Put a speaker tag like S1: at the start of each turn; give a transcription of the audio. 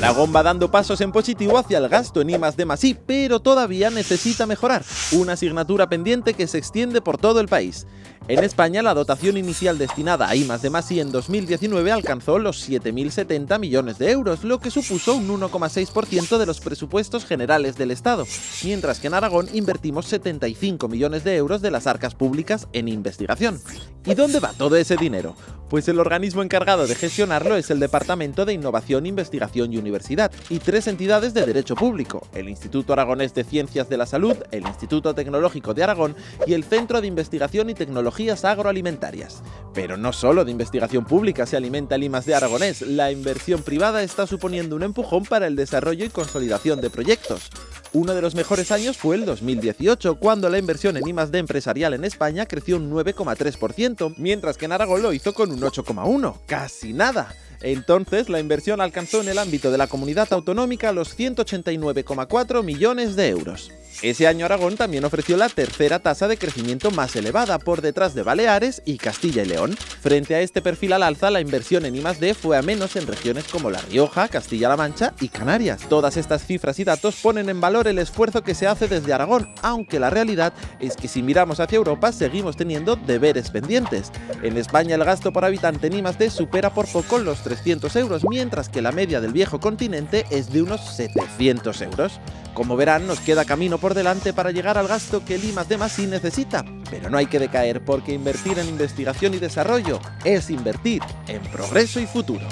S1: Aragón va dando pasos en positivo hacia el gasto en I+D+i, pero todavía necesita mejorar, una asignatura pendiente que se extiende por todo el país. En España, la dotación inicial destinada a I+D+i en 2019 alcanzó los 7.070 millones de euros, lo que supuso un 1,6% de los presupuestos generales del Estado, mientras que en Aragón invertimos 75 millones de euros de las arcas públicas en investigación. ¿Y dónde va todo ese dinero? Pues el organismo encargado de gestionarlo es el Departamento de Innovación, Investigación y Universidad, y 3 entidades de derecho público: el Instituto Aragonés de Ciencias de la Salud, el Instituto Tecnológico de Aragón y el Centro de Investigación y Tecnologías Agroalimentarias. Pero no solo de investigación pública se alimenta el I+D aragonés, la inversión privada está suponiendo un empujón para el desarrollo y consolidación de proyectos. Uno de los mejores años fue el 2018, cuando la inversión en I+D empresarial en España creció un 9,3%, mientras que en Aragón lo hizo con un 8,1%, casi nada. Entonces, la inversión alcanzó en el ámbito de la comunidad autonómica los 189,4 millones de euros. Ese año Aragón también ofreció la tercera tasa de crecimiento más elevada, por detrás de Baleares y Castilla y León. Frente a este perfil al alza, la inversión en I+D fue a menos en regiones como La Rioja, Castilla-La Mancha y Canarias. Todas estas cifras y datos ponen en valor el esfuerzo que se hace desde Aragón, aunque la realidad es que si miramos hacia Europa seguimos teniendo deberes pendientes. En España el gasto por habitante en I+D supera por poco los 300 euros, mientras que la media del viejo continente es de unos 700 euros. Como verán, nos queda camino por delante para llegar al gasto que el I+D+i necesita, pero no hay que decaer, porque invertir en investigación y desarrollo es invertir en progreso y futuro.